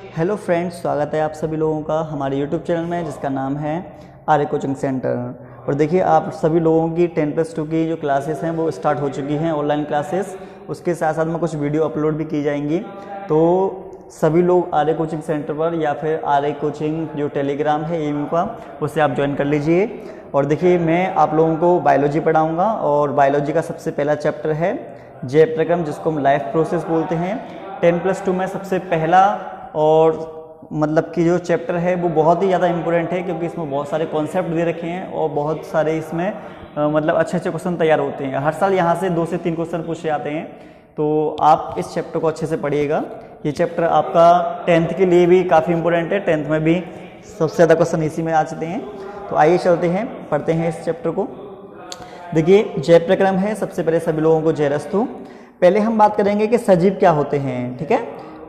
Hello friends, स्वागत है आप सभी लोगों का हमारे यूट्यूब चैनल में जिसका नाम है आर्य कोचिंग सेंटर। और देखिए, आप सभी लोगों की 10+2 की जो क्लासेस हैं वो स्टार्ट हो चुकी हैं, ऑनलाइन क्लासेस। उसके साथ साथ में कुछ वीडियो अपलोड भी की जाएंगी। तो सभी लोग आर्य कोचिंग सेंटर पर या फिर आर्य कोचिंग जो टेलीग्राम है एमयू का, उससे आप ज्वाइन कर लीजिए। और देखिए, मैं आप लोगों को बायोलॉजी पढ़ाऊँगा और बायोलॉजी का सबसे पहला चैप्टर है जैव प्रक्रम, जिसको हम लाइफ प्रोसेस बोलते हैं। 10+2 में सबसे पहला और मतलब कि जो चैप्टर है वो बहुत ही ज़्यादा इम्पोर्टेंट है, क्योंकि इसमें बहुत सारे कॉन्सेप्ट दे रखे हैं और बहुत सारे इसमें मतलब अच्छे अच्छे क्वेश्चन तैयार होते हैं। हर साल यहाँ से 2 से 3 क्वेश्चन पूछे जाते हैं, तो आप इस चैप्टर को अच्छे से पढ़िएगा। ये चैप्टर आपका 10th के लिए भी काफ़ी इम्पोर्टेंट है। 10th में भी सबसे ज़्यादा क्वेश्चन इसी में आ जाते हैं। तो आइए चलते हैं, पढ़ते हैं इस चैप्टर को। देखिए, जैव प्रक्रम है। सबसे पहले सभी लोगों को जयरस्तु। पहले हम बात करेंगे कि सजीव क्या होते हैं। ठीक है,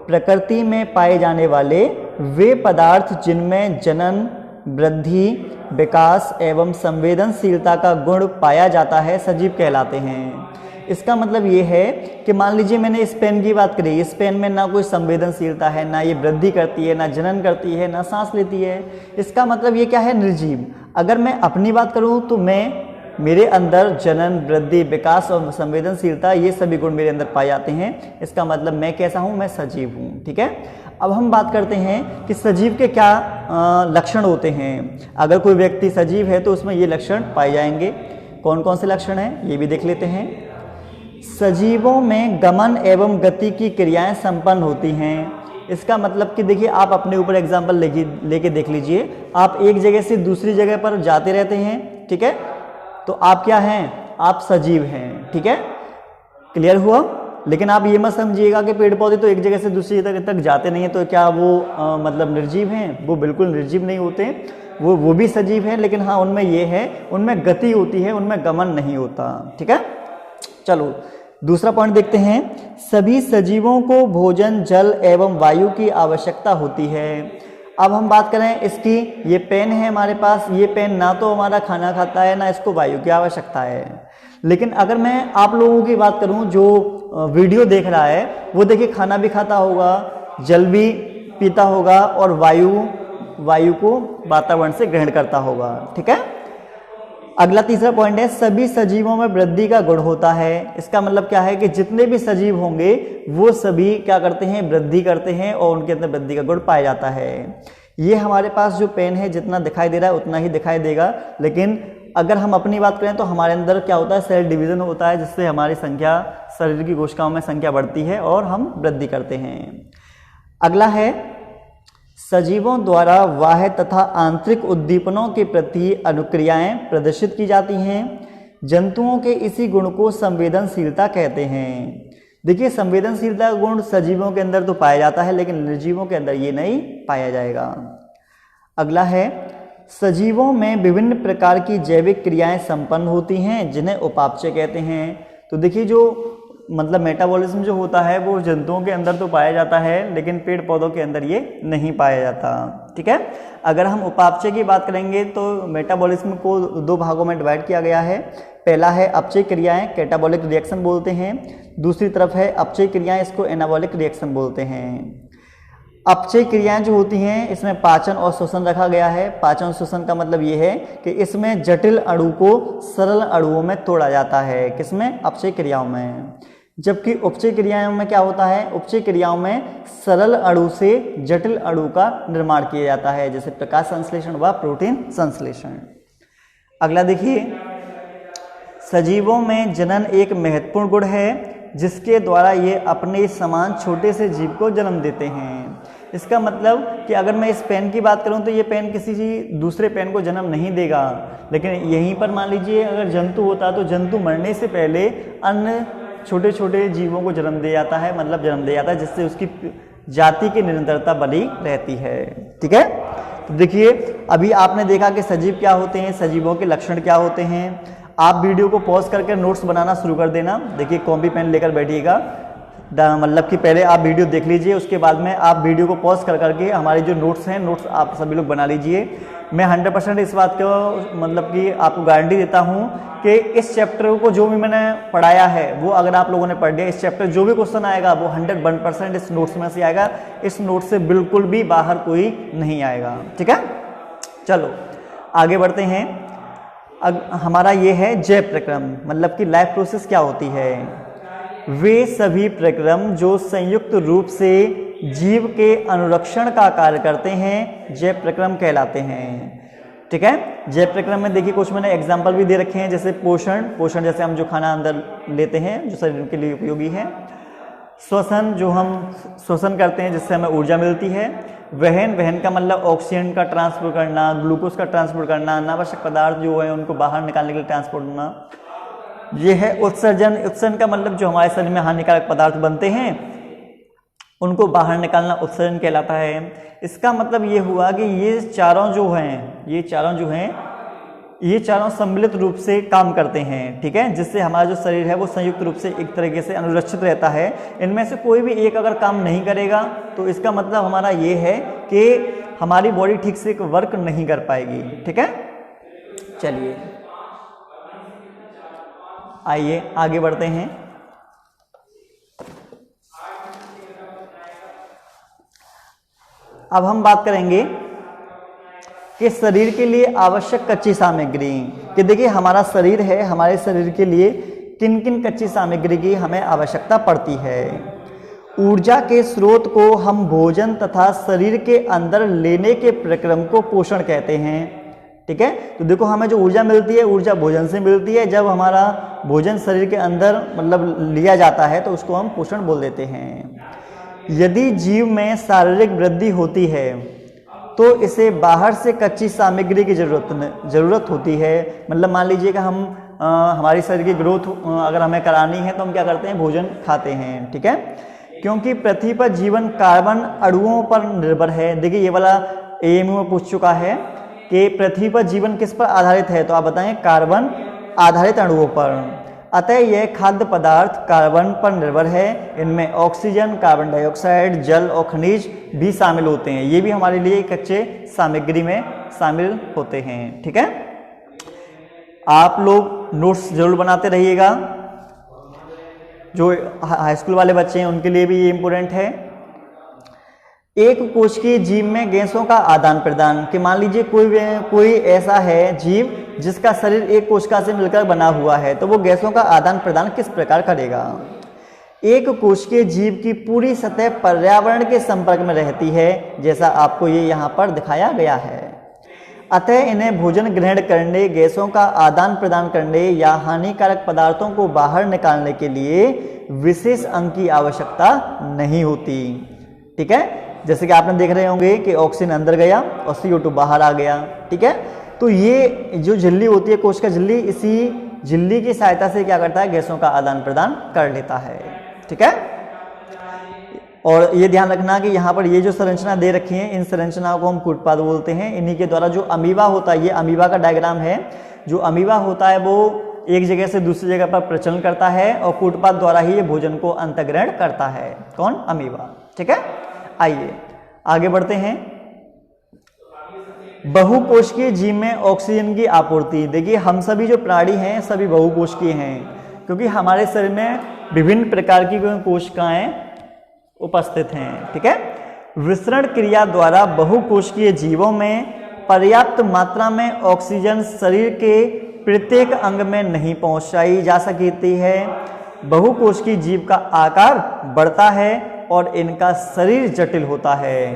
प्रकृति में पाए जाने वाले वे पदार्थ जिनमें जनन, वृद्धि, विकास एवं संवेदनशीलता का गुण पाया जाता है, सजीव कहलाते हैं। इसका मतलब ये है कि मान लीजिए मैंने इस पेन की बात करी, इस पेन में ना कोई संवेदनशीलता है, ना ये वृद्धि करती है, ना जनन करती है, ना सांस लेती है। इसका मतलब ये क्या है? निर्जीव। अगर मैं अपनी बात करूं तो मेरे अंदर जनन, वृद्धि, विकास और संवेदनशीलता, ये सभी गुण मेरे अंदर पाए जाते हैं। इसका मतलब मैं कैसा हूं? मैं सजीव हूं। ठीक है, अब हम बात करते हैं कि सजीव के क्या लक्षण होते हैं। अगर कोई व्यक्ति सजीव है तो उसमें ये लक्षण पाए जाएंगे। कौन कौन से लक्षण हैं ये भी देख लेते हैं। सजीवों में गमन एवं गति की क्रियाएं संपन्न होती हैं। इसका मतलब कि देखिए, आप अपने ऊपर एग्जाम्पल लेके देख लीजिए। आप एक जगह से दूसरी जगह पर जाते रहते हैं, ठीक है, तो आप क्या हैं? आप सजीव हैं। ठीक है, क्लियर हुआ? लेकिन आप ये मत समझिएगा कि पेड़ पौधे तो एक जगह से दूसरी जगह तक जाते नहीं हैं, तो क्या वो मतलब निर्जीव हैं? वो बिल्कुल निर्जीव नहीं होते, वो भी सजीव हैं। लेकिन हाँ, उनमें ये है, उनमें गति होती है, उनमें गमन नहीं होता। ठीक है, चलो दूसरा पॉइंट देखते हैं। सभी सजीवों को भोजन, जल एवं वायु की आवश्यकता होती है। अब हम बात करें इसकी, ये पेन है हमारे पास, ये पेन ना तो हमारा खाना खाता है, ना इसको वायु की आवश्यकता है। लेकिन अगर मैं आप लोगों की बात करूं जो वीडियो देख रहा है, वो देखिए खाना भी खाता होगा, जल भी पीता होगा और वायु को वातावरण से ग्रहण करता होगा। ठीक है, अगला तीसरा पॉइंट है, सभी सजीवों में वृद्धि का गुण होता है। इसका मतलब क्या है कि जितने भी सजीव होंगे वो सभी क्या करते हैं? वृद्धि करते हैं और उनके अंदर वृद्धि का गुण पाया जाता है। ये हमारे पास जो पेन है, जितना दिखाई दे रहा है उतना ही दिखाई देगा। लेकिन अगर हम अपनी बात करें तो हमारे अंदर क्या होता है? सेल डिवीजन होता है, जिससे हमारी संख्या, शरीर की कोशिकाओं में संख्या बढ़ती है और हम वृद्धि करते हैं। अगला है, सजीवों द्वारा बाह्य तथा आंतरिक उद्दीपनों के प्रति अनुक्रियाएं प्रदर्शित की जाती हैं। जंतुओं के इसी गुण को संवेदनशीलता कहते हैं। देखिए, संवेदनशीलता का गुण सजीवों के अंदर तो पाया जाता है, लेकिन निर्जीवों के अंदर ये नहीं पाया जाएगा। अगला है, सजीवों में विभिन्न प्रकार की जैविक क्रियाएं संपन्न होती हैं, जिन्हें उपापचय कहते हैं। तो देखिए, जो मतलब मेटाबॉलिज्म जो होता है वो जंतुओं के अंदर तो पाया जाता है, लेकिन पेड़ पौधों के अंदर ये नहीं पाया जाता। ठीक है, अगर हम उपापचय की बात करेंगे तो मेटाबॉलिज्म को 2 भागों में डिवाइड किया गया है। पहला है अपचय क्रियाएं, कैटाबॉलिक रिएक्शन बोलते हैं। दूसरी तरफ है अपचय क्रियाएं, इसको एनाबॉलिक रिएक्शन बोलते हैं। अपचय क्रियाएं जो होती हैं, इसमें पाचन और श्वसन रखा गया है। पाचन और श्वसन का मतलब ये है कि इसमें जटिल अणु को सरल अणुओं में तोड़ा जाता है। किसमें? अपचय क्रियाओं में। जबकि उपचय क्रियाओं में क्या होता है? उपचय क्रियाओं में सरल अणु से जटिल अणु का निर्माण किया जाता है, जैसे प्रकाश संश्लेषण व प्रोटीन संश्लेषण। अगला देखिए, सजीवों में जनन एक महत्वपूर्ण गुण है, जिसके द्वारा ये अपने समान छोटे से जीव को जन्म देते हैं। इसका मतलब कि अगर मैं इस पेन की बात करूं तो ये पेन किसी दूसरे पेन को जन्म नहीं देगा, लेकिन यहीं पर मान लीजिए अगर जंतु होता तो जंतु मरने से पहले अन्य छोटे छोटे जीवों को जन्म दे जाता है, मतलब जन्म दे जाता है, जिससे उसकी जाति की निरंतरता बनी रहती है। ठीक है, तो देखिए, अभी आपने देखा कि सजीव क्या होते हैं, सजीवों के लक्षण क्या होते हैं। आप वीडियो को पॉज करके नोट्स बनाना शुरू कर देना। देखिए, कॉपी पेन लेकर बैठिएगा, मतलब कि पहले आप वीडियो देख लीजिए, उसके बाद में आप वीडियो को पॉज कर करके हमारे जो नोट्स हैं, नोट्स आप सभी लोग बना लीजिए। मैं 100% इस बात को मतलब कि आपको गारंटी देता हूं कि इस चैप्टर को जो भी मैंने पढ़ाया है वो अगर आप लोगों ने पढ़ लिया, इस चैप्टर जो भी क्वेश्चन आएगा वो 101% इस नोट्स में से आएगा, इस नोट से बिल्कुल भी बाहर कोई नहीं आएगा। ठीक है, चलो आगे बढ़ते हैं। हमारा ये है जैव प्रक्रम, मतलब कि लाइफ प्रोसेस क्या होती है। वे सभी प्रक्रम जो संयुक्त रूप से जीव के अनुरक्षण का कार्य करते हैं जैव प्रक्रम कहलाते हैं। ठीक है, जैव प्रक्रम में देखिए कुछ मैंने एग्जांपल भी दे रखे हैं, जैसे पोषण जैसे हम जो खाना अंदर लेते हैं जो शरीर के लिए उपयोगी है। श्वसन, जो हम श्वसन करते हैं जिससे हमें ऊर्जा मिलती है। वहन का मतलब ऑक्सीजन का ट्रांसपोर्ट करना, ग्लूकोज का ट्रांसपोर्ट करना, अनावश्यक पदार्थ जो है उनको बाहर निकालने के लिए ट्रांसपोर्ट करना। ये है उत्सर्जन का मतलब जो हमारे शरीर में हानिकारक पदार्थ बनते हैं उनको बाहर निकालना उत्सर्जन कहलाता है। इसका मतलब ये हुआ कि ये चारों सम्मिलित रूप से काम करते हैं। ठीक है, जिससे हमारा जो शरीर है वो संयुक्त रूप से एक तरीके से अनुरक्षित रहता है। इनमें से कोई भी एक अगर काम नहीं करेगा तो इसका मतलब हमारा ये है कि हमारी बॉडी ठीक से वर्क नहीं कर पाएगी। ठीक है, चलिए आइए आगे बढ़ते हैं। अब हम बात करेंगे कि शरीर के लिए आवश्यक कच्ची सामग्री, कि देखिए हमारा शरीर है, हमारे शरीर के लिए किन किन कच्ची सामग्री की हमें आवश्यकता पड़ती है। ऊर्जा के स्रोत को हम भोजन तथा शरीर के अंदर लेने के प्रक्रम को पोषण कहते हैं। ठीक है, तो देखो हमें जो ऊर्जा मिलती है, ऊर्जा भोजन से मिलती है। जब हमारा भोजन शरीर के अंदर मतलब लिया जाता है तो उसको हम पोषण बोल देते हैं। यदि जीव में शारीरिक वृद्धि होती है तो इसे बाहर से कच्ची सामग्री की जरूरत होती है। मतलब मान लीजिए कि हमारी शरीर की ग्रोथ अगर हमें करानी है तो हम क्या करते हैं, भोजन खाते हैं। ठीक है, क्योंकि पृथ्वी पर जीवन कार्बन अणुओं पर निर्भर है। देखिए ये वाला एएमयू में पूछ चुका है कि पृथ्वी पर जीवन किस पर आधारित है, तो आप बताएं कार्बन आधारित अणुओं पर। अतः यह खाद्य पदार्थ कार्बन पर निर्भर है। इनमें ऑक्सीजन, कार्बन डाइऑक्साइड, जल और खनिज भी शामिल होते हैं। ये भी हमारे लिए कच्चे सामग्री में शामिल होते हैं। ठीक है, आप लोग नोट्स जरूर बनाते रहिएगा। जो हाई स्कूल वाले बच्चे हैं उनके लिए भी ये इम्पोर्टेंट है। एक कोशिकीय जीव में गैसों का आदान प्रदान, कि मान लीजिए कोई ऐसा है जीव जिसका शरीर एक कोशिका से मिलकर बना हुआ है, तो वो गैसों का आदान प्रदान किस प्रकार करेगा। एक कोशिकीय जीव की पूरी सतह पर्यावरण के संपर्क में रहती है, जैसा आपको ये यहाँ पर दिखाया गया है। अतः इन्हें भोजन ग्रहण करने, गैसों का आदान प्रदान करने या हानिकारक पदार्थों को बाहर निकालने के लिए विशेष अंग की आवश्यकता नहीं होती। ठीक है, जैसे कि आपने देख रहे होंगे कि ऑक्सीजन अंदर गया और CO2 बाहर आ गया। ठीक है, तो ये जो झिल्ली होती है, कोशिका झिल्ली, इसी झिल्ली की सहायता से क्या करता है, गैसों का आदान प्रदान कर लेता है। ठीक है, और ये ध्यान रखना कि यहाँ पर ये जो संरचना दे रखी है, इन संरचनाओं को हम कूटपाद बोलते हैं। इन्हीं के द्वारा जो अमीबा होता है, ये अमीबा का डायग्राम है। जो अमीबा होता है वो एक जगह से दूसरी जगह पर प्रचलन करता है और कूटपाद द्वारा ही ये भोजन को अंतग्रहण करता है। कौन, अमीबा। ठीक है, आइए आगे बढ़ते हैं। बहुकोशिकीय जीव में ऑक्सीजन की आपूर्ति, देखिए हम सभी जो प्राणी हैं सभी बहुकोशिकीय हैं, क्योंकि हमारे शरीर में विभिन्न प्रकार की कोशिकाएं उपस्थित हैं। ठीक है, विसरण क्रिया द्वारा बहुकोशिकीय जीवों में पर्याप्त मात्रा में ऑक्सीजन शरीर के प्रत्येक अंग में नहीं पहुंचाई जा सकती है। बहुकोशिकीय जीव का आकार बढ़ता है और इनका शरीर जटिल होता है।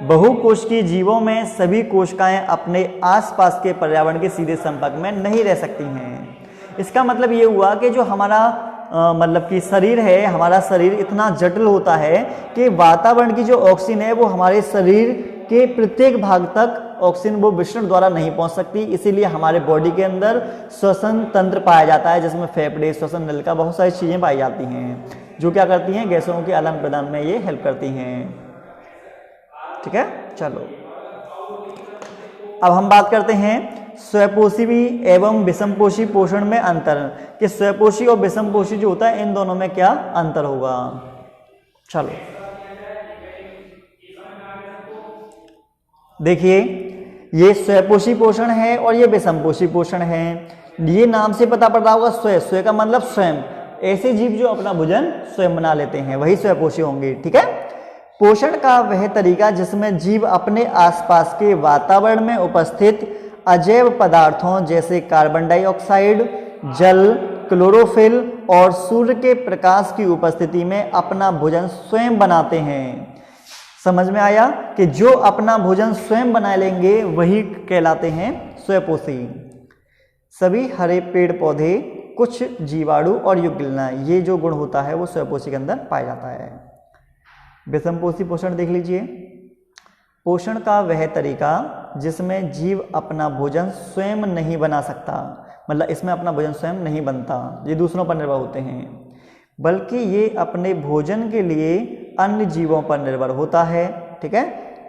बहुकोशिकीय जीवों में सभी कोशिकाएं अपने आसपास के पर्यावरण के सीधे संपर्क में नहीं रह सकती हैं। इसका मतलब ये हुआ कि जो हमारा मतलब कि शरीर है, हमारा शरीर इतना जटिल होता है कि वातावरण की जो ऑक्सीजन है वो हमारे शरीर के प्रत्येक भाग तक ऑक्सीजन वो विसरण द्वारा नहीं पहुंच सकती। इसीलिए हमारे बॉडी के अंदर श्वसन तंत्र पाया जाता है, जिसमें फेफड़े, श्वसन नलिका, बहुत सारी चीजें पाई जाती हैं जो क्या करती हैं, गैसों के आदान प्रदान में ये हेल्प करती हैं। ठीक है, चलो अब हम बात करते हैं स्वयंपोषी एवं विषमपोषी पोषण में अंतर, कि स्वयंपोषी और विषमपोषी जो होता है इन दोनों में क्या अंतर होगा। चलो देखिए, ये स्वयपोषी पोषण है और ये विषमपोषी पोषण है। ये नाम से पता पड़ रहा होगा स्वय, स्वय का मतलब स्वयं, ऐसे जीव जो अपना भोजन स्वयं बना लेते हैं वही स्वयपोषी होंगे, ठीक है। पोषण का वह तरीका जिसमें जीव अपने आसपास के वातावरण में उपस्थित अजैव पदार्थों जैसे कार्बन डाइऑक्साइड, जल, क्लोरोफिल और सूर्य के प्रकाश की उपस्थिति में अपना भोजन स्वयं बनाते हैं। समझ में आया कि जो अपना भोजन स्वयं बना लेंगे वही कहलाते हैं स्वयपोषी। सभी हरे पेड़ पौधे, कुछ जीवाणु और युग्मना, ये जो गुण होता है वो स्वयपोषी के अंदर पाया जाता है। विषमपोषी पोषण देख लीजिए। पोषण का वह तरीका जिसमें जीव अपना भोजन स्वयं नहीं बना सकता, मतलब इसमें अपना भोजन स्वयं नहीं बनता, ये दूसरों पर निर्भर होते हैं, बल्कि ये अपने भोजन के लिए अन्य जीवों पर निर्भर होता है, ठीक है।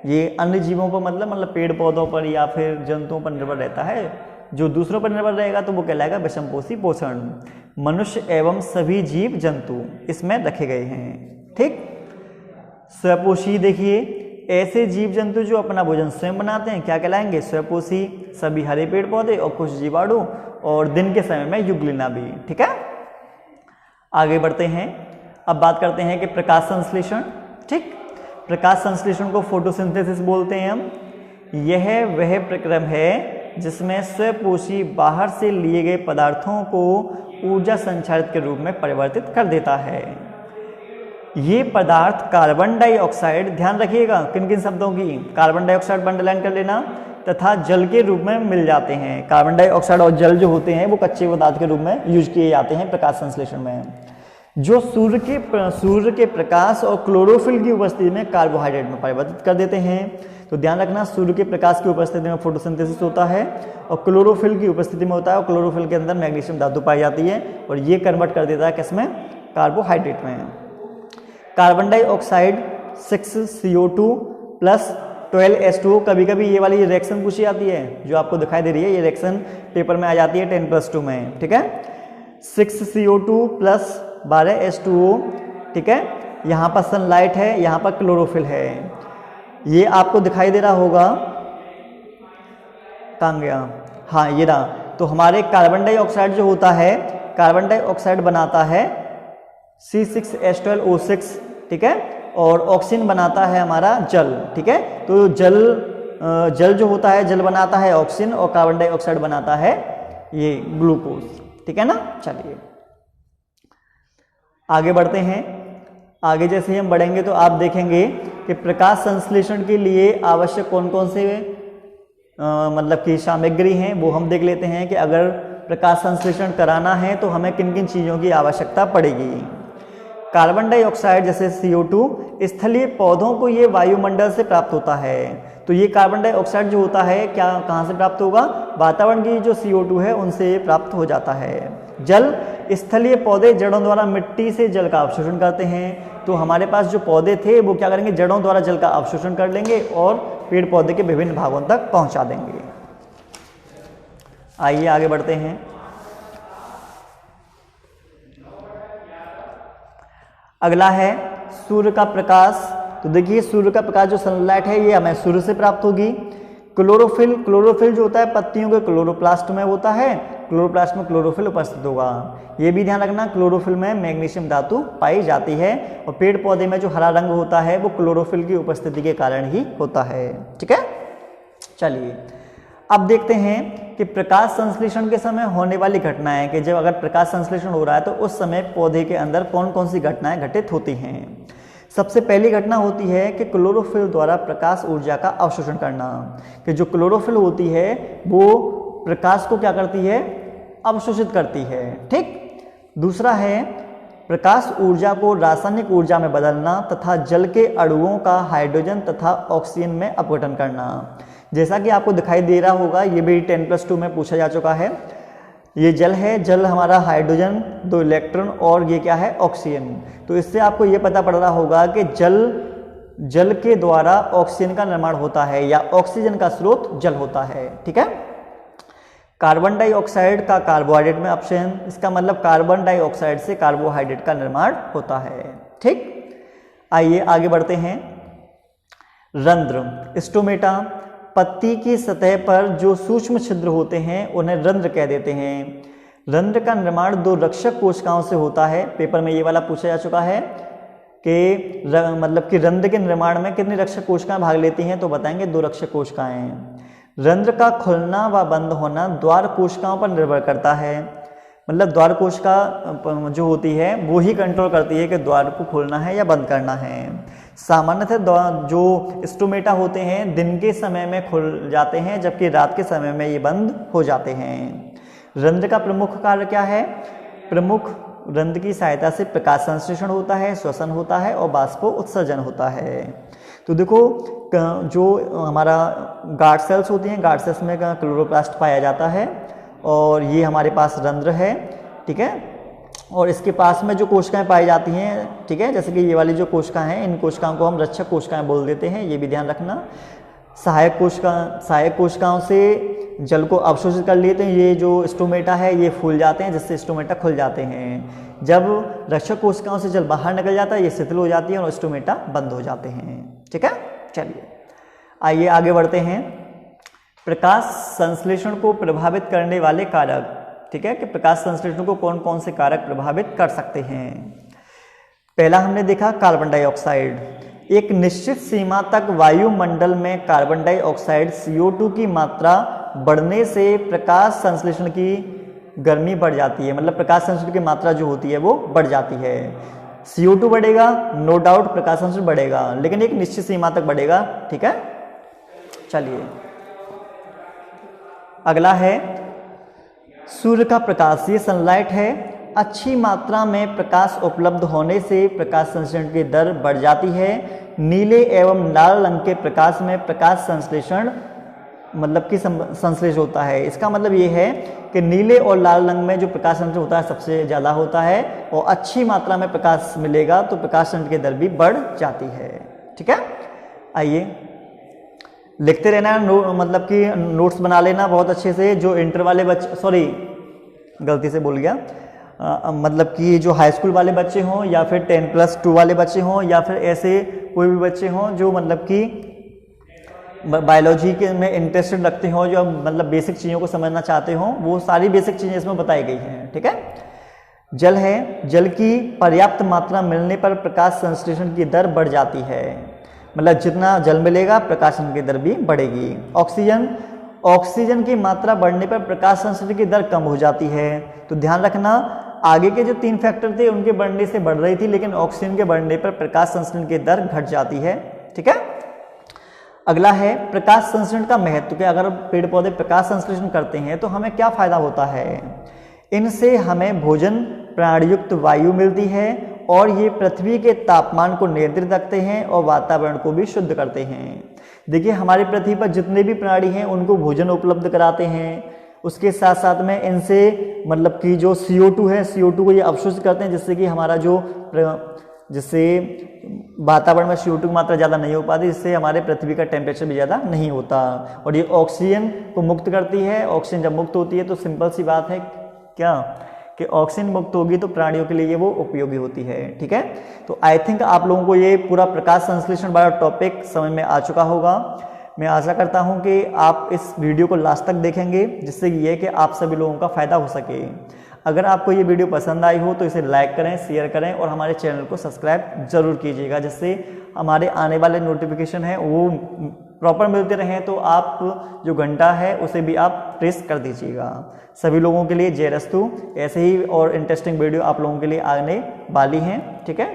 ये अन्य जीवों पर मतलब पेड़ पौधों पर या फिर जंतुओं पर निर्भर रहता है। जो दूसरों पर निर्भर रहेगा तो वो कहलाएगा विषमपोषी पोषण। मनुष्य एवं सभी जीव जंतु इसमें रखे गए हैं, ठीक। स्वयपोषी देखिए, ऐसे जीव जंतु जो अपना भोजन स्वयं बनाते हैं क्या कहलाएंगे? स्वयपोषी। सभी हरे पेड़ पौधे और कुछ जीवाणु और दिन के समय में युग्मना भी, ठीक है। आगे बढ़ते हैं, अब बात करते हैं कि प्रकाश संश्लेषण, ठीक। प्रकाश संश्लेषण को फोटोसिंथेसिस बोलते हैं हम। यह वह प्रक्रम है जिसमें स्वयपोषी बाहर से लिए गए पदार्थों को ऊर्जा संचारित के रूप में परिवर्तित कर देता है। ये पदार्थ कार्बन डाइऑक्साइड, ध्यान रखिएगा किन किन शब्दों की, कार्बन डाइऑक्साइड अंडरलाइन कर लेना, तथा जल के रूप में मिल जाते हैं। कार्बन डाइऑक्साइड और जल जो होते हैं वो कच्चे पदार्थ के रूप में यूज किए जाते हैं प्रकाश संश्लेषण में, जो सूर्य के प्रकाश और क्लोरोफिल की उपस्थिति में कार्बोहाइड्रेट में परिवर्तित कर देते हैं। तो ध्यान रखना, सूर्य के प्रकाश की उपस्थिति में फोटोसिंथेसिस होता है और क्लोरोफिल की उपस्थिति में होता है, और क्लोरोफिल के अंदर मैग्नीशियम धातु पाई जाती है और ये कन्वर्ट कर देता है किसमें? कार्बोहाइड्रेट में। Carbon dioxide 6CO2 plus 12H2O, कभी कभी ये वाली रिएक्शन पूछी जाती है जो आपको दिखाई दे रही है, ये रिएक्शन पेपर में आ जाती है 10+2 में, ठीक है। 6CO2 प्लस 12H2O, ठीक है। यहाँ पर सनलाइट है, यहाँ पर क्लोरोफिल है, ये आपको दिखाई दे रहा होगा, कहाँ गया, हाँ ये रहा। तो हमारे कार्बन डाइऑक्साइड जो होता है, कार्बन डाइऑक्साइड बनाता है C6H12O6, ठीक है, और ऑक्सीजन बनाता है हमारा जल, ठीक है। तो जल जो होता है, जल बनाता है ऑक्सीजन और कार्बन डाइऑक्साइड बनाता है ये ग्लूकोज, ठीक है ना। चलिए आगे बढ़ते हैं। आगे जैसे ही हम बढ़ेंगे तो आप देखेंगे कि प्रकाश संश्लेषण के लिए आवश्यक कौन कौन से मतलब की सामग्री हैं वो हम देख लेते हैं कि अगर प्रकाश संश्लेषण कराना है तो हमें किन किन चीज़ों की आवश्यकता पड़ेगी। कार्बन डाइऑक्साइड जैसे CO2 स्थलीय पौधों को ये वायुमंडल से प्राप्त होता है। तो ये कार्बन डाइऑक्साइड जो होता है क्या कहाँ से प्राप्त होगा? वातावरण की जो CO2 है उनसे प्राप्त हो जाता है। जल, स्थलीय पौधे जड़ों द्वारा मिट्टी से जल का अवशोषण करते हैं। तो हमारे पास जो पौधे थे वो क्या करेंगे? जड़ों द्वारा जल का अवशोषण कर लेंगे और पेड़ पौधे के विभिन्न भागों तक पहुंचा देंगे। आइए आगे बढ़ते हैं। अगला है सूर्य का प्रकाश। तो देखिए सूर्य का प्रकाश जो सनलाइट है ये हमें सूर्य से प्राप्त होगी। क्लोरोफिल, क्लोरोफिल जो होता है पत्तियों के क्लोरोप्लास्ट में होता है, क्लोरोप्लास्ट में क्लोरोफिल उपस्थित होगा। ये भी ध्यान रखना, क्लोरोफिल में मैग्नीशियम धातु पाई जाती है और पेड़ पौधे में जो हरा रंग होता है वो क्लोरोफिल की उपस्थिति के कारण ही होता है, ठीक है। चलिए अब देखते हैं कि प्रकाश संश्लेषण के समय होने वाली घटनाएं, कि जब अगर प्रकाश संश्लेषण हो रहा है तो उस समय पौधे के अंदर कौन कौन सी घटनाएं घटित होती हैं। सबसे पहली घटना होती है कि क्लोरोफिल द्वारा प्रकाश ऊर्जा का अवशोषण करना, कि जो क्लोरोफिल होती है वो प्रकाश को क्या करती है? अवशोषित करती है, ठीक। दूसरा है प्रकाश ऊर्जा को रासायनिक ऊर्जा में बदलना तथा जल के अणुओं का हाइड्रोजन तथा ऑक्सीजन में अपघटन करना। जैसा कि आपको दिखाई दे रहा होगा, ये भी 10+2 में पूछा जा चुका है। ये जल है, जल हमारा हाइड्रोजन, 2 इलेक्ट्रॉन और ये क्या है? ऑक्सीजन। तो इससे आपको ये पता पड़ रहा होगा कि जल के द्वारा ऑक्सीजन का निर्माण होता है या ऑक्सीजन का स्रोत जल होता है, ठीक है। कार्बन डाइऑक्साइड का कार्बोहाइड्रेट में अपचयन, इसका मतलब कार्बन डाइऑक्साइड से कार्बोहाइड्रेट का निर्माण होता है, ठीक। आइए आगे बढ़ते हैं। रंध्र, स्टोमेटा, पत्ती की सतह पर जो सूक्ष्म छिद्र होते हैं उन्हें रंध्र कह देते हैं। रंध्र का निर्माण 2 रक्षक कोशिकाओं से होता है। पेपर में ये वाला पूछा जा चुका है कि मतलब कि रंध्र के निर्माण में कितनी रक्षक कोशिकाएं भाग लेती हैं, तो बताएंगे 2 रक्षक कोशिकाएं। रंध्र का खुलना व बंद होना द्वार कोशिकाओं पर निर्भर करता है। मतलब द्वार कोशिका जो होती है वो ही कंट्रोल करती है कि द्वार को खोलना है या बंद करना है। सामान्यतः जो स्टोमेटा होते हैं दिन के समय में खुल जाते हैं, जबकि रात के समय में ये बंद हो जाते हैं। रंध्र का प्रमुख कार्य क्या है? प्रमुख रंध्र की सहायता से प्रकाश संश्लेषण होता है, श्वसन होता है और बाष्पो उत्सर्जन होता है। तो देखो जो हमारा गार्ड सेल्स होती हैं, गार्ड सेल्स में क्लोरोप्लास्ट पाया जाता है और ये हमारे पास रंध्र है, ठीक है। और इसके पास में जो कोशिकाएं पाई जाती हैं, ठीक है, जैसे कि ये वाली जो कोशिकाएं हैं, इन कोशिकाओं को हम रक्षक कोशिकाएं बोल देते हैं, ये भी ध्यान रखना। सहायक कोशिकाओं से जल को अवशोषित कर लेते हैं। ये जो स्टोमेटा है ये फूल जाते हैं, जिससे स्टोमेटा खुल जाते हैं। जब रक्षक कोशिकाओं से जल बाहर निकल जाता है ये शिथिल हो जाती है और स्टोमेटा बंद हो जाते हैं, ठीक है। चलिए आइए आगे बढ़ते हैं। प्रकाश संश्लेषण को प्रभावित करने वाले कारक, ठीक है, कि प्रकाश संश्लेषण को कौन कौन से कारक प्रभावित कर सकते हैं। पहला हमने देखा कार्बन डाइऑक्साइड। एक निश्चित सीमा तक वायुमंडल में कार्बन डाइऑक्साइड CO2 की मात्रा बढ़ने से प्रकाश संश्लेषण की गर्मी बढ़ जाती है। मतलब प्रकाश संश्लेषण की मात्रा जो होती है वो बढ़ जाती है। CO2 बढ़ेगा, नो डाउट प्रकाश संश्लेषण बढ़ेगा, लेकिन एक निश्चित सीमा तक बढ़ेगा, ठीक है। चलिए अगला है सूर्य का प्रकाश। ये सनलाइट है। अच्छी मात्रा में प्रकाश उपलब्ध होने से प्रकाश संश्लेषण की दर बढ़ जाती है। नीले एवं लाल रंग के प्रकाश में प्रकाश संश्लेषण मतलब कि संश्लेषण होता है। इसका मतलब ये है कि नीले और लाल रंग में जो प्रकाश संश्लेषण होता है सबसे ज़्यादा होता है, और अच्छी मात्रा में प्रकाश मिलेगा तो प्रकाश संश्लेषण की दर भी बढ़ जाती है, ठीक है। आइए लिखते रहना, मतलब कि नोट्स बना लेना बहुत अच्छे से। जो इंटर वाले बच्चे, सॉरी गलती से बोल गया, मतलब कि जो हाई स्कूल वाले बच्चे हों या फिर 10+2 वाले बच्चे हों या फिर ऐसे कोई भी बच्चे हों जो मतलब कि बायोलॉजी के में इंटरेस्टेड रखते हों, जो मतलब बेसिक चीज़ों को समझना चाहते हों, वो सारी बेसिक चीज़ें इसमें बताई गई हैं, ठीक है। जल है। जल की पर्याप्त मात्रा मिलने पर प्रकाश संश्लेषण की दर बढ़ जाती है। मतलब जितना जल मिलेगा प्रकाशन की दर भी बढ़ेगी। ऑक्सीजन की मात्रा बढ़ने पर प्रकाश संश्लेषण की दर कम हो जाती है। तो ध्यान रखना, आगे के जो 3 फैक्टर थे उनके बढ़ने से बढ़ रही थी, लेकिन ऑक्सीजन के बढ़ने पर प्रकाश संश्लेषण की दर घट जाती है, ठीक है। अगला है प्रकाश संश्लेषण का महत्व। कि अगर पेड़ पौधे प्रकाश संश्लेषण करते हैं तो हमें क्या फायदा होता है। इनसे हमें भोजन, प्राणयुक्त वायु मिलती है और ये पृथ्वी के तापमान को नियंत्रित रखते हैं और वातावरण को भी शुद्ध करते हैं। देखिए हमारी पृथ्वी पर जितने भी प्राणी हैं उनको भोजन उपलब्ध कराते हैं, उसके साथ साथ में इनसे मतलब कि जो CO2 है, CO2 को ये अवशोषित करते हैं, जिससे कि हमारा जिससे वातावरण में CO2 की मात्रा ज़्यादा नहीं हो पाती, जिससे हमारे पृथ्वी का टेम्परेचर भी ज़्यादा नहीं होता। और ये ऑक्सीजन को मुक्त करती है। ऑक्सीजन जब मुक्त होती है तो सिंपल सी बात है क्या कि ऑक्सीजन मुक्त होगी तो प्राणियों के लिए वो उपयोगी होती है, ठीक है। तो आई थिंक आप लोगों को ये पूरा प्रकाश संश्लेषण वाला टॉपिक समझ में आ चुका होगा। मैं आशा करता हूं कि आप इस वीडियो को लास्ट तक देखेंगे, जिससे ये कि आप सभी लोगों का फायदा हो सके। अगर आपको ये वीडियो पसंद आई हो तो इसे लाइक करें, शेयर करें और हमारे चैनल को सब्सक्राइब जरूर कीजिएगा, जिससे हमारे आने वाले नोटिफिकेशन है वो प्रॉपर मिलते रहें। तो आप जो घंटा है उसे भी आप प्रेस कर दीजिएगा। सभी लोगों के लिए जय रस्तु। ऐसे ही और इंटरेस्टिंग वीडियो आप लोगों के लिए आने वाली हैं, ठीक है।